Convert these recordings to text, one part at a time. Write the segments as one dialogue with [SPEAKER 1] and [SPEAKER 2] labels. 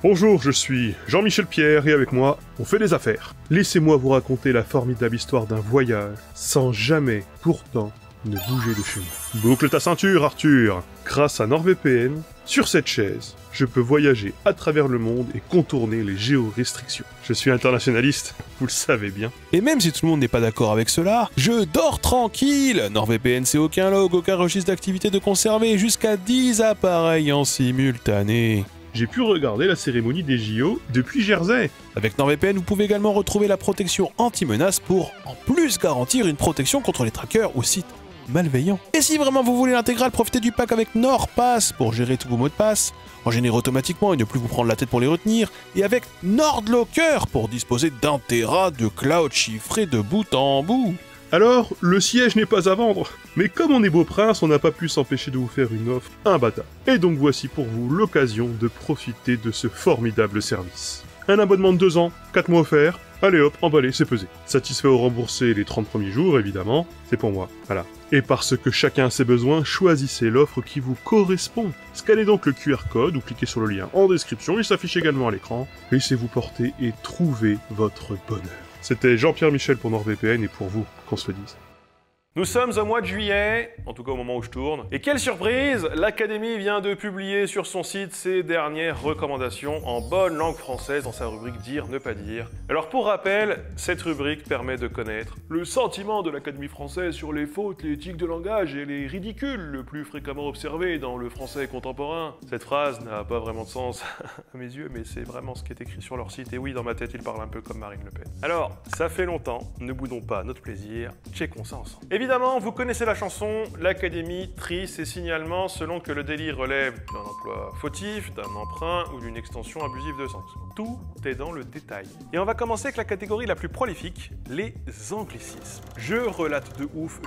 [SPEAKER 1] Bonjour, je suis Jean-Michel Pierre et avec moi, on fait des affaires. Laissez-moi vous raconter la formidable histoire d'un voyage sans jamais, pourtant, ne bouger de chez moi. Boucle ta ceinture, Arthur. Grâce à NordVPN, sur cette chaise, je peux voyager à travers le monde et contourner les géorestrictions. Je suis internationaliste, vous le savez bien.
[SPEAKER 2] Et même si tout le monde n'est pas d'accord avec cela, je dors tranquille. NordVPN c'est aucun log, aucun registre d'activité de conserver, jusqu'à 10 appareils en simultané.
[SPEAKER 1] J'ai pu regarder la cérémonie des JO depuis Jersey.
[SPEAKER 2] Avec NordVPN, vous pouvez également retrouver la protection anti-menace pour, en plus, garantir une protection contre les trackers ou sites malveillants. Et si vraiment vous voulez l'intégrale, profitez du pack avec NordPass pour gérer tous vos mots de passe, en générer automatiquement et ne plus vous prendre la tête pour les retenir, et avec NordLocker pour disposer d'un téra de cloud chiffré de bout en bout.
[SPEAKER 1] Alors, le siège n'est pas à vendre, mais comme on est beau prince, on n'a pas pu s'empêcher de vous faire une offre imbattable. Et donc voici pour vous l'occasion de profiter de ce formidable service. Un abonnement de 2 ans, 4 mois offerts, allez hop, emballé, c'est pesé. Satisfait ou remboursé les 30 premiers jours, évidemment, c'est pour moi, voilà. Et parce que chacun a ses besoins, choisissez l'offre qui vous correspond. Scannez donc le QR code ou cliquez sur le lien en description, il s'affiche également à l'écran. Laissez-vous porter et trouvez votre bonheur. C'était Jean-Pierre Michel pour NordVPN et pour vous, qu'on se le dise.
[SPEAKER 3] Nous sommes au mois de juillet, en tout cas au moment où je tourne, et quelle surprise, l'Académie vient de publier sur son site ses dernières recommandations en bonne langue française dans sa rubrique Dire, ne pas dire. Alors pour rappel, cette rubrique permet de connaître le sentiment de l'Académie française sur les fautes, les tics de langage et les ridicules le plus fréquemment observés dans le français contemporain. Cette phrase n'a pas vraiment de sens à mes yeux, mais c'est vraiment ce qui est écrit sur leur site, et oui, dans ma tête, ils parlent un peu comme Marine Le Pen. Alors, ça fait longtemps, ne boudons pas notre plaisir, checkons ça ensemble. Évidemment, vous connaissez la chanson, l'Académie trie ses signalements selon que le délit relève d'un emploi fautif, d'un emprunt ou d'une extension abusive de sens. Tout est dans le détail. Et on va commencer avec la catégorie la plus prolifique, les anglicismes. Je relate de ouf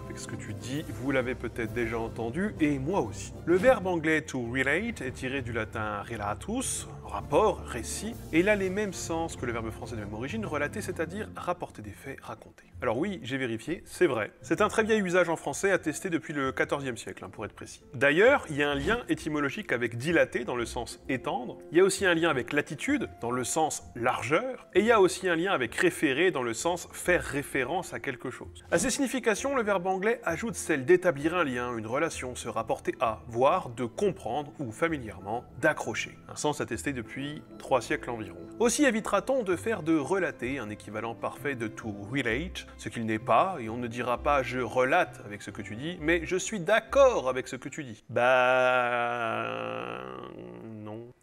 [SPEAKER 3] avec ce que tu dis, vous l'avez peut-être déjà entendu, et moi aussi. Le verbe anglais to relate est tiré du latin relatus, rapport, récit, et il a les mêmes sens que le verbe français de même origine, relater, c'est-à-dire rapporter des faits, raconter. Alors oui, j'ai vérifié, c'est vrai. C'est un très vieil usage en français attesté depuis le XIVe siècle, pour être précis. D'ailleurs, il y a un lien étymologique avec dilater dans le sens étendre, il y a aussi un lien avec latitude dans le sens largeur, et il y a aussi un lien avec référer dans le sens faire référence à quelque chose. À ces significations, le verbe anglais ajoute celle d'établir un lien, une relation, se rapporter à, voire de comprendre ou familièrement d'accrocher. Un sens attesté depuis 3 siècles environ. Aussi évitera-t-on de faire de relater un équivalent parfait de to relate, ce qu'il n'est pas, et on ne dira pas je relate avec ce que tu dis, mais je suis d'accord avec ce que tu dis.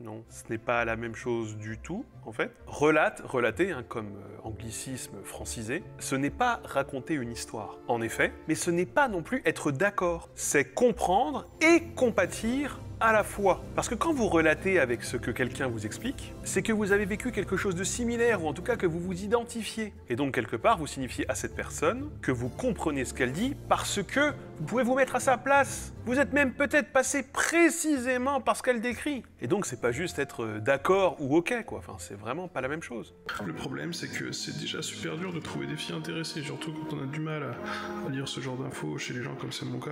[SPEAKER 3] Non, ce n'est pas la même chose du tout, en fait. Relater, comme anglicisme francisé, ce n'est pas raconter une histoire, en effet, mais ce n'est pas non plus être d'accord. C'est comprendre et compatir à la fois. Parce que quand vous relatez avec ce que quelqu'un vous explique, c'est que vous avez vécu quelque chose de similaire, ou en tout cas que vous vous identifiez. Et donc quelque part, vous signifiez à cette personne que vous comprenez ce qu'elle dit parce que vous pouvez vous mettre à sa place. Vous êtes même peut-être passé précisément par ce qu'elle décrit. Et donc c'est pas juste être d'accord ou ok, quoi. Enfin, c'est vraiment pas la même chose.
[SPEAKER 4] Le problème, c'est que c'est déjà super dur de trouver des filles intéressées, surtout quand on a du mal à lire ce genre d'infos chez les gens comme c'est mon cas.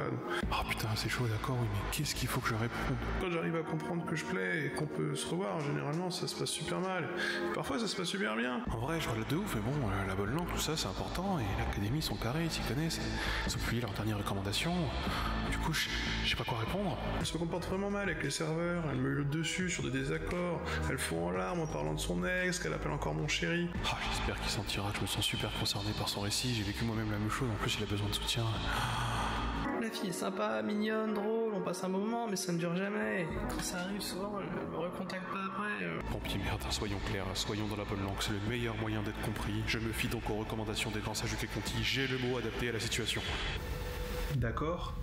[SPEAKER 5] Oh putain, c'est chaud, d'accord, oui, mais qu'est-ce qu'il faut que je réponde?
[SPEAKER 4] Quand j'arrive à comprendre que je plais et qu'on peut se revoir, généralement ça se passe super mal. Parfois ça se passe super bien.
[SPEAKER 5] En vrai, je relate de ouf, mais bon, la bonne langue, tout ça, c'est important, et l'Académie, ils sont carrés, ils s'y connaissent, ils ont publié leurs dernières recommandations. Du coup, je sais pas quoi répondre.
[SPEAKER 4] Elle se comporte vraiment mal avec les serveurs, elle me hurle dessus sur des désaccords, elle fond en larmes en parlant de son ex, qu'elle appelle encore mon chéri.
[SPEAKER 5] Oh, j'espère qu'il sentira que je me sens super concerné par son récit, j'ai vécu moi-même la même chose, en plus il a besoin de soutien.
[SPEAKER 6] La fille est sympa, mignonne, drôle, on passe un bon moment, mais ça ne dure jamais. Quand ça arrive, souvent, elle me recontacte pas après.
[SPEAKER 5] Bon puis merde, soyons clairs, soyons dans la bonne langue, c'est le meilleur moyen d'être compris. Je me fie donc aux recommandations des grands sages du Conti, j'ai le mot adapté à la situation.
[SPEAKER 4] D'accord.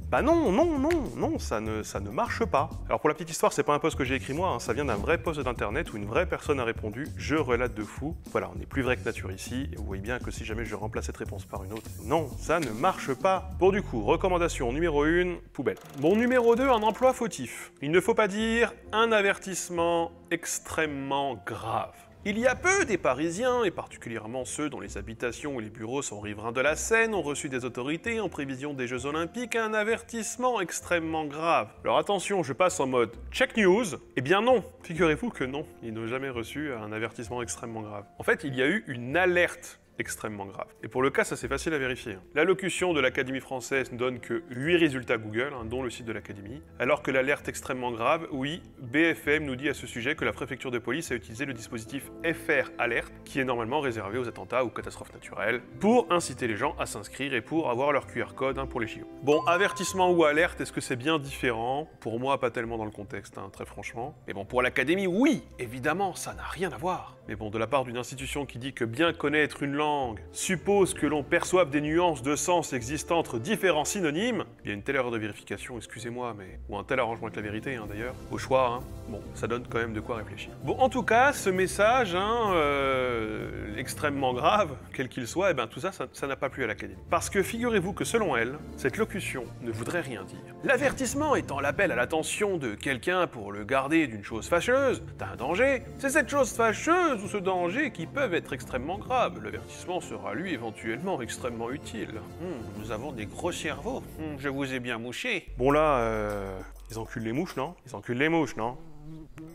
[SPEAKER 3] Bah non, ça ne marche pas. Alors pour la petite histoire, c'est pas un post que j'ai écrit moi, ça vient d'un vrai post d'internet où une vraie personne a répondu « Je relate de fou ». Voilà, on est plus vrai que nature ici, et vous voyez bien que si jamais je remplace cette réponse par une autre, non, ça ne marche pas. Pour du coup, recommandation numéro 1, poubelle. Bon, numéro 2, un emploi fautif. Il ne faut pas dire un avertissement extrêmement grave. Il y a peu, des Parisiens, et particulièrement ceux dont les habitations ou les bureaux sont riverains de la Seine, ont reçu des autorités en prévision des Jeux Olympiques un avertissement extrêmement grave. Alors attention, je passe en mode check news. Eh bien non, figurez-vous que non, ils n'ont jamais reçu un avertissement extrêmement grave. En fait, il y a eu une alerte extrêmement grave. Et pour le cas, ça c'est facile à vérifier. L'allocution de l'Académie française ne donne que 8 résultats Google, dont le site de l'Académie, alors que l'alerte extrêmement grave, oui, BFM nous dit à ce sujet que la préfecture de police a utilisé le dispositif FR Alert, qui est normalement réservé aux attentats ou catastrophes naturelles, pour inciter les gens à s'inscrire et pour avoir leur QR code pour les JO. Bon, avertissement ou alerte, est-ce que c'est bien différent? Pour moi, pas tellement dans le contexte, très franchement. Mais bon, pour l'Académie, oui, évidemment, ça n'a rien à voir. Mais bon, de la part d'une institution qui dit que bien connaître une langue suppose que l'on perçoive des nuances de sens existant entre différents synonymes, il y a une telle erreur de vérification, excusez-moi, mais ou un tel arrangement avec la vérité, d'ailleurs, au choix, bon, ça donne quand même de quoi réfléchir. Bon, en tout cas, ce message, extrêmement grave, quel qu'il soit, tout ça, ça n'a pas plu à l'Académie. Parce que figurez-vous que selon elle, cette locution ne voudrait rien dire. L'avertissement étant l'appel à l'attention de quelqu'un pour le garder d'une chose fâcheuse, d'un danger, c'est cette chose fâcheuse ou ce danger qui peuvent être extrêmement graves. L'avertissement sera lui éventuellement extrêmement utile. Nous avons des gros cerveaux. Je vous ai bien mouché. Bon là, ils enculent les mouches, non? Ils enculent les mouches, non?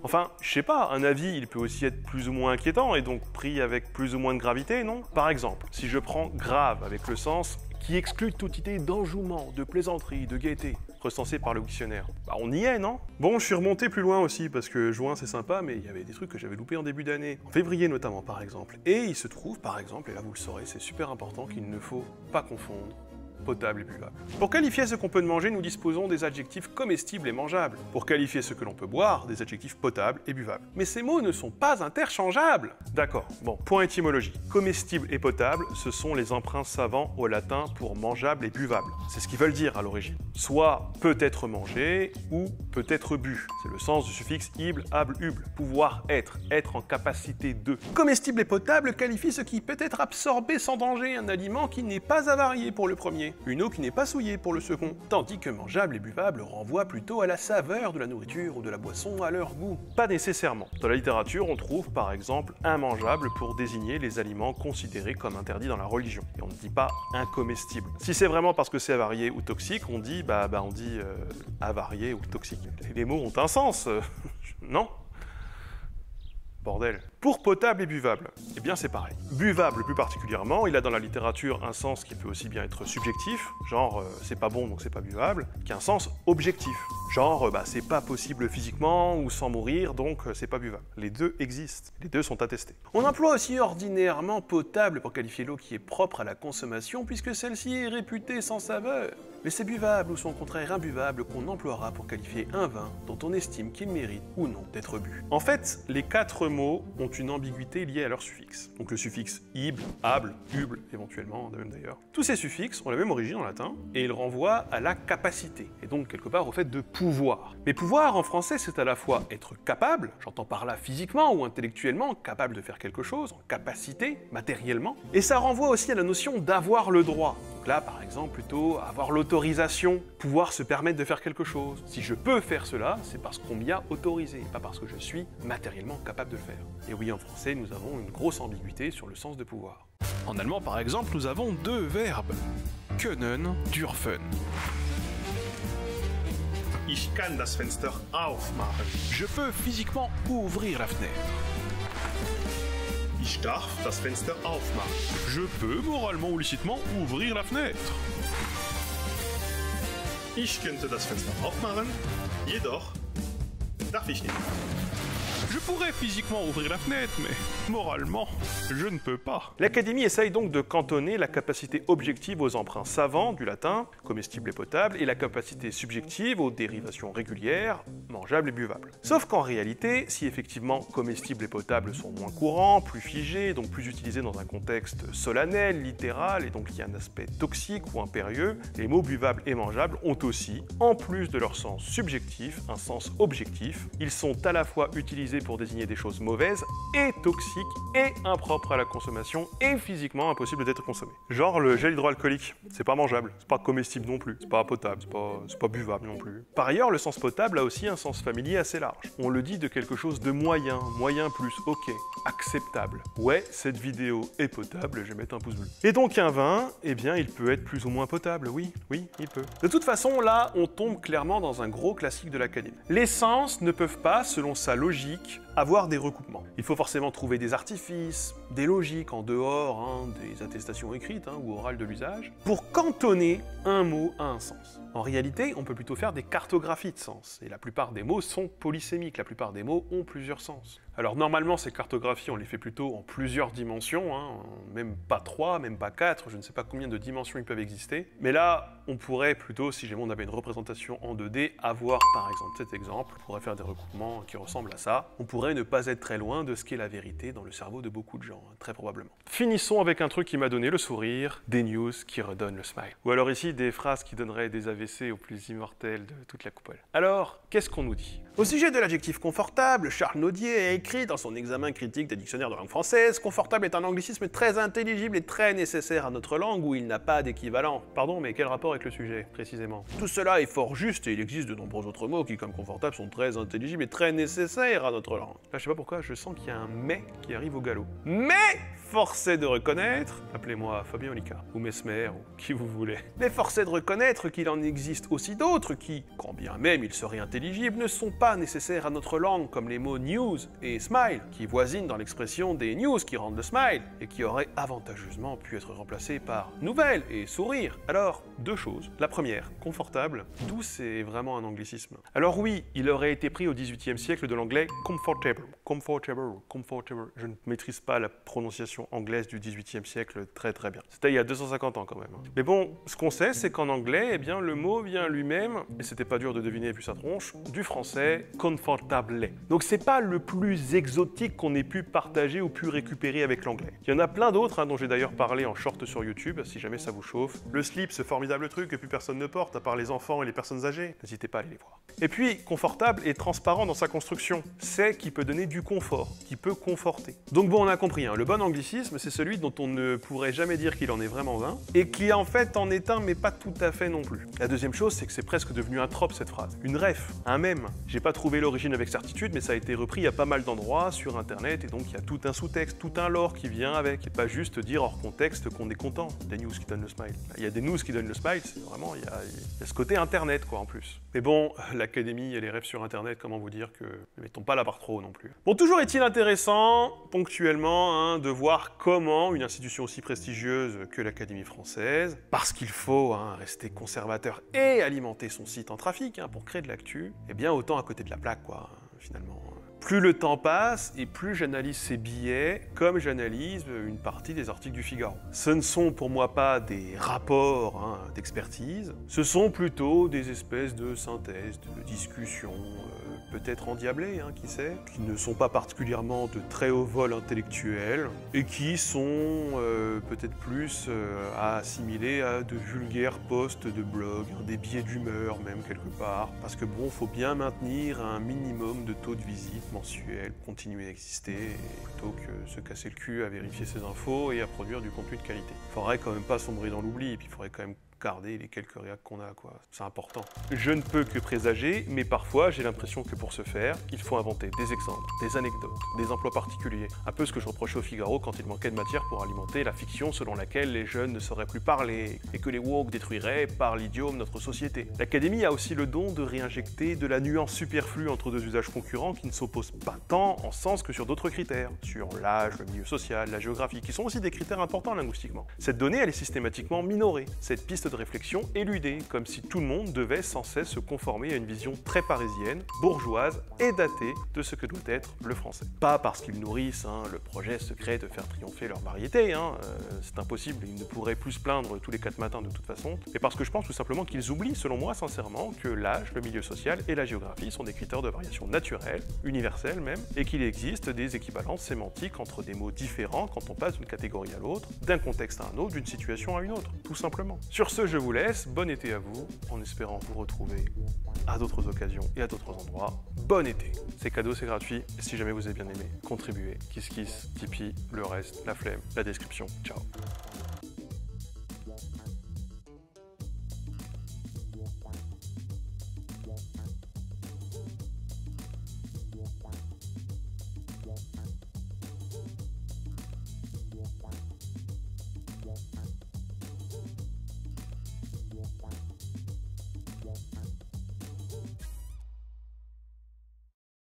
[SPEAKER 3] Enfin, je sais pas, un avis, il peut aussi être plus ou moins inquiétant et donc pris avec plus ou moins de gravité, non? Par exemple, si je prends grave avec le sens qui exclut toute idée d'enjouement, de plaisanterie, de gaieté, recensé par le dictionnaire. On y est, non? Bon, je suis remonté plus loin aussi, parce que juin c'est sympa, mais il y avait des trucs que j'avais loupés en début d'année, en février notamment par exemple. Et il se trouve par exemple, et là vous le saurez, c'est super important qu'il ne faut pas confondre potable et buvable. Pour qualifier ce qu'on peut manger, nous disposons des adjectifs comestibles et mangeables. Pour qualifier ce que l'on peut boire, des adjectifs potables et buvables. Mais ces mots ne sont pas interchangeables. D'accord, bon, point étymologie. Comestible et potable, ce sont les emprunts savants au latin pour mangeable et buvable. C'est ce qu'ils veulent dire à l'origine. Soit peut être mangé ou peut être bu. C'est le sens du suffixe ible, able, uble. Pouvoir être, être en capacité de. Comestible et potable qualifie ce qui peut être absorbé sans danger, un aliment qui n'est pas avarié pour le premier. Une eau qui n'est pas souillée pour le second, tandis que mangeable et buvable renvoie plutôt à la saveur de la nourriture ou de la boisson, à leur goût. Pas nécessairement. Dans la littérature, on trouve par exemple immangeable pour désigner les aliments considérés comme interdits dans la religion. Et on ne dit pas incomestible. Si c'est vraiment parce que c'est avarié ou toxique, on dit avarié ou toxique. Les mots ont un sens, non ? Bordel. Pour potable et buvable, eh bien c'est pareil. Buvable plus particulièrement, il a dans la littérature un sens qui peut aussi bien être subjectif, genre c'est pas bon donc c'est pas buvable, qu'un sens objectif, genre c'est pas possible physiquement ou sans mourir donc c'est pas buvable. Les deux existent, les deux sont attestés. On emploie aussi ordinairement potable pour qualifier l'eau qui est propre à la consommation puisque celle-ci est réputée sans saveur. Mais c'est buvable ou son contraire imbuvable qu'on emploiera pour qualifier un vin dont on estime qu'il mérite ou non d'être bu. En fait, les 4 mots ont une ambiguïté liée à leur suffixe. Donc le suffixe ible, able, uble, éventuellement, de même d'ailleurs. Tous ces suffixes ont la même origine en latin et ils renvoient à la capacité, et donc quelque part au fait de pouvoir. Mais pouvoir en français c'est à la fois être capable, j'entends par là physiquement ou intellectuellement, capable de faire quelque chose, en capacité, matériellement, et ça renvoie aussi à la notion d'avoir le droit. Donc là par exemple plutôt avoir l'autorisation, pouvoir se permettre de faire quelque chose. Si je peux faire cela, c'est parce qu'on m'y a autorisé, pas parce que je suis matériellement capable de le faire. Et oui, en français, nous avons une grosse ambiguïté sur le sens de pouvoir.
[SPEAKER 2] En allemand, par exemple, nous avons 2 verbes. Können, dürfen.
[SPEAKER 1] Ich kann das Fenster aufmachen.
[SPEAKER 2] Je peux physiquement ouvrir la fenêtre.
[SPEAKER 1] Ich darf das Fenster aufmachen.
[SPEAKER 2] Je peux moralement ou licitement ouvrir la fenêtre.
[SPEAKER 1] Ich könnte das Fenster aufmachen, jedoch darf ich nicht.
[SPEAKER 2] Je pourrais physiquement ouvrir la fenêtre, mais moralement, je ne peux pas.
[SPEAKER 3] L'Académie essaye donc de cantonner la capacité objective aux emprunts savants du latin, comestible et potable, et la capacité subjective aux dérivations régulières, mangeables et buvables. Sauf qu'en réalité, si effectivement comestible et potable sont moins courants, plus figés, donc plus utilisés dans un contexte solennel, littéral, et donc il y a un aspect toxique ou impérieux, les mots buvables et mangeables ont aussi, en plus de leur sens subjectif, un sens objectif. Ils sont à la fois utilisés pour désigner des choses mauvaises et toxiques et impropres à la consommation et physiquement impossibles d'être consommées. Genre le gel hydroalcoolique, c'est pas mangeable, c'est pas comestible non plus, c'est pas potable, c'est pas buvable non plus. Par ailleurs, le sens potable a aussi un sens familier assez large. On le dit de quelque chose de moyen, moyen plus, ok, acceptable. Ouais, cette vidéo est potable, je vais mettre un pouce bleu. Et donc un vin, eh bien il peut être plus ou moins potable, oui, il peut. De toute façon, là, on tombe clairement dans un gros classique de l'académie. Les sens ne peuvent pas, selon sa logique, avoir des recoupements. Il faut forcément trouver des artifices, des logiques en dehors des attestations écrites ou orales de l'usage, pour cantonner un mot à un sens. En réalité, on peut plutôt faire des cartographies de sens, et la plupart des mots sont polysémiques, la plupart des mots ont plusieurs sens. Alors normalement, ces cartographies, on les fait plutôt en plusieurs dimensions, même pas 3, même pas 4, je ne sais pas combien de dimensions ils peuvent exister. Mais là, on pourrait plutôt, si jamais on avait une représentation en 2D, avoir par exemple cet exemple, on pourrait faire des recoupements qui ressemblent à ça. On pourrait ne pas être très loin de ce qu'est la vérité dans le cerveau de beaucoup de gens, très probablement. Finissons avec un truc qui m'a donné le sourire, des news qui redonnent le smile. Ou alors ici, des phrases qui donneraient des AVC aux plus immortels de toute la coupole. Alors, qu'est-ce qu'on nous dit? Au sujet de l'adjectif confortable, Charles Naudier a écrit dans son examen critique des dictionnaires de langue française, confortable est un anglicisme très intelligible et très nécessaire à notre langue où il n'a pas d'équivalent. Pardon, mais quel rapport avec le sujet, précisément? Tout cela est fort juste et il existe de nombreux autres mots qui, comme confortable, sont très intelligibles et très nécessaires à notre langue. Là, je sais pas pourquoi, je sens qu'il y a un mais qui arrive au galop. Mais force est de reconnaître, appelez-moi Fabien Olicard, ou Mesmer, ou qui vous voulez, mais force est de reconnaître qu'il en existe aussi d'autres qui, quand bien même ils seraient intelligibles, ne sont pas nécessaires à notre langue, comme les mots news et smile, qui voisinent dans l'expression des news qui rendent le smile, et qui auraient avantageusement pu être remplacés par nouvelle et sourire. Alors, deux choses. La première, confortable, d'où c'est vraiment un anglicisme. Alors oui, il aurait été pris au XVIIIe siècle de l'anglais comfortable, je ne maîtrise pas la prononciation anglaise du XVIIIe siècle très bien. C'était il y a 250 ans quand même. Mais bon, ce qu'on sait, c'est qu'en anglais, eh bien, le mot vient lui-même, et c'était pas dur de deviner vu sa tronche, du français confortable. Donc c'est pas le plus exotique qu'on ait pu partager ou pu récupérer avec l'anglais. Il y en a plein d'autres, dont j'ai d'ailleurs parlé en short sur YouTube, si jamais ça vous chauffe. Le slip, ce formidable truc que plus personne ne porte, à part les enfants et les personnes âgées. N'hésitez pas à aller les voir. Et puis, confortable et transparent dans sa construction. C'est qui peut donner du confort, qui peut conforter. Donc bon, on a compris, le bon anglicisme, c'est celui dont on ne pourrait jamais dire qu'il en est vraiment un, et qui en fait en est un, mais pas tout à fait non plus. La deuxième chose, c'est que c'est presque devenu un trope cette phrase. Une ref, un mème. J'ai pas trouvé l'origine avec certitude, mais ça a été repris à pas mal d'endroits sur internet, et donc il y a tout un sous-texte, tout un lore qui vient avec, et pas juste dire hors contexte qu'on est content. Des news qui donnent le smile. Il y a des news qui donnent le smile, c'est vraiment, il y a ce côté internet quoi en plus. Mais bon, l'académie et les rêves sur internet, comment vous dire que ne mettons pas la barre trop haut non plus. Bon, toujours est-il intéressant, ponctuellement, de voir comment une institution aussi prestigieuse que l'Académie française, parce qu'il faut rester conservateur et alimenter son site en trafic pour créer de l'actu, eh bien autant à côté de la plaque quoi, finalement. Plus le temps passe et plus j'analyse ces billets comme j'analyse une partie des articles du Figaro. Ce ne sont pour moi pas des rapports d'expertise, ce sont plutôt des espèces de synthèses, de discussions, peut-être endiablées, qui sait, qui ne sont pas particulièrement de très haut vol intellectuel et qui sont peut-être plus à assimiler à de vulgaires posts de blog, des billets d'humeur même quelque part, parce que bon, faut bien maintenir un minimum de taux de visite mensuel, continuer à exister, plutôt que se casser le cul à vérifier ses infos et à produire du contenu de qualité. Il faudrait quand même pas sombrer dans l'oubli, et puis il faudrait quand même garder les quelques réacs qu'on a, quoi. C'est important. Je ne peux que présager, mais parfois j'ai l'impression que pour ce faire, il faut inventer des exemples, des anecdotes, des emplois particuliers. Un peu ce que je reprochais au Figaro quand il manquait de matière pour alimenter la fiction selon laquelle les jeunes ne sauraient plus parler et que les woke détruiraient par l'idiome notre société. L'Académie a aussi le don de réinjecter de la nuance superflue entre deux usages concurrents qui ne s'opposent pas tant en sens que sur d'autres critères, sur l'âge, le milieu social, la géographie, qui sont aussi des critères importants linguistiquement. Cette donnée, elle est systématiquement minorée. Cette piste de réflexion éludée, comme si tout le monde devait sans cesse se conformer à une vision très parisienne, bourgeoise et datée de ce que doit être le français. Pas parce qu'ils nourrissent le projet secret de faire triompher leur variété, c'est impossible, ils ne pourraient plus se plaindre tous les 4 matins de toute façon, mais parce que je pense tout simplement qu'ils oublient, selon moi sincèrement, que l'âge, le milieu social et la géographie sont des critères de variation naturelle, universelle même, et qu'il existe des équivalences sémantiques entre des mots différents quand on passe d'une catégorie à l'autre, d'un contexte à un autre, d'une situation à une autre, tout simplement. Sur ce, ce, je vous laisse. Bon été à vous, en espérant vous retrouver à d'autres occasions et à d'autres endroits. Bon été. C'est cadeau, c'est gratuit. Et si jamais vous avez bien aimé, contribuez. Kiss Kiss, Tipeee, le reste, la flemme, la description. Ciao.